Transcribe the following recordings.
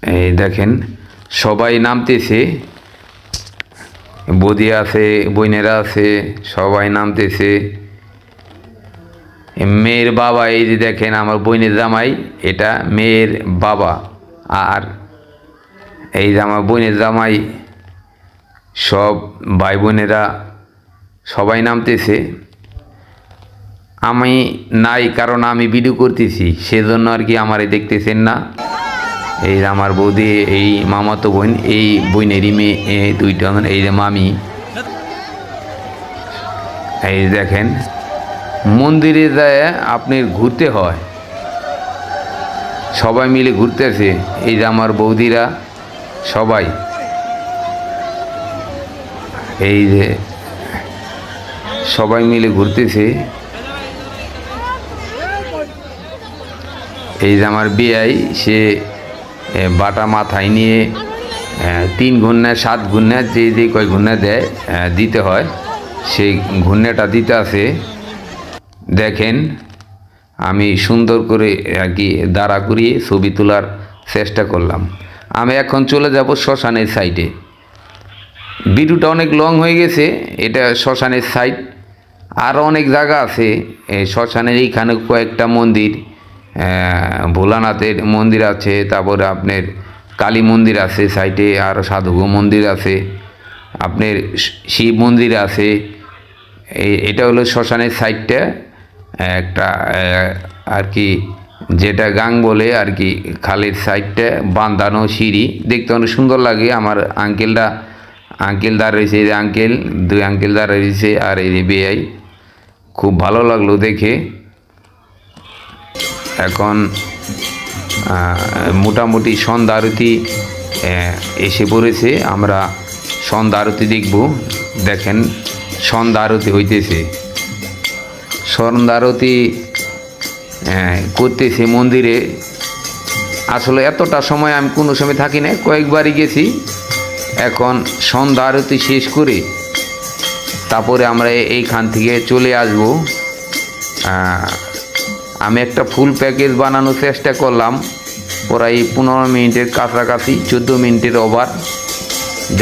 এই দেখেন সবাই নামতেছে, বৌদি আছে, বোনেরা আছে, সবাই নামতেছে। মেয়ের বাবা, এই যে দেখেন আমার বোনের জামাই, এটা মেয়ের বাবা। আর এই যে আমার বোনের জামাই, সব ভাই বোনেরা সবাই নামতেছে। আমি নাই, কারণ আমি ভিডিও করতেছি, সেজন্য আর কি আমারে দেখতেছেন না। এই যে আমার বৌদি, এই মামাতো বোন, এই বোনেরই মেয়ে দুইটা, এই যে মামি। এই দেখেন মন্দিরে যায় আপনার ঘুরতে হয়, সবাই মিলে ঘুরতেছে। এই যে আমার বৌদিরা সবাই, এই যে সবাই মিলে ঘুরতেছে। এই যে আমার বিয়াই, সে বাটা মাথায় নিয়ে 3 ঘূর্ণা 7 ঘূর্ণা, যে যে কয় ঘূর্ণা দেয় দিতে হয়, সেই ঘূর্ণাটা দিতে আছে। দেখেন আমি সুন্দর করে আর কি দাঁড়া করিয়ে ছবি তোলার চেষ্টা করলাম। আমি এখন চলে যাব শ্মশানের সাইডে। ভিডিওটা অনেক লং হয়ে গেছে, এটা শ্মশানের সাইড। আরও অনেক জায়গা আছে শ্মশানের, এইখানে কয়েকটা মন্দির, ভোলানাথের মন্দির আছে, তারপরে আপনার কালী মন্দির আছে সাইডে, আরও সাধুগো মন্দির আছে, আপনার শিব মন্দির আছে। এটা হলো শ্মশানের সাইডটা, একটা আর কি যেটা গাং বলে আর কি, খালের সাইডটা বাঁধানো সিঁড়ি, দেখতে অনেক সুন্দর লাগে। আমার আঙ্কেল দাঁড়িয়েছে, এই যে আঙ্কেল, 2 আঙ্কেল দাঁড়িয়েছে, আর এই যে বেয়াই, খুব ভালো লাগলো দেখে। এখন মোটামুটি সন্ধ্যা আরতি এসে পড়েছে, আমরা সন্ধ্যা আরতি দেখব। দেখেন সন্ধ্যা আরতি হইতেছে, সন্ধ্যা আরতি করতেছে মন্দিরে। আসলে এতটা সময় আমি কোনো সময় থাকি না, কয়েকবারই গেছি। এখন সন্ধ্যা আরতি শেষ করে তারপরে আমরা এইখান থেকে চলে আসব। আমি একটা ফুল প্যাকেজ বানানোর চেষ্টা করলাম, প্রায় 15 মিনিটের কাছাকাছি, 14 মিনিটের ওভার।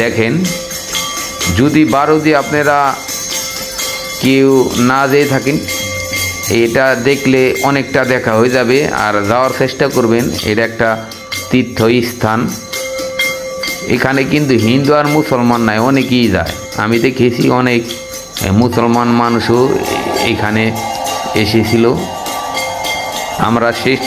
দেখেন যদি 12 দিয়ে আপনারা কেউ না যেয়ে থাকেন, এটা দেখলে অনেকটা দেখা হয়ে যাবে, আর যাওয়ার চেষ্টা করবেন। এটা একটা তীর্থস্থান, এখানে কিন্তু হিন্দু আর মুসলমান নাই, অনেকেই যায়। আমি দেখেছি অনেক মুসলমান মানুষও এখানে এসেছিল। আমরা শেষ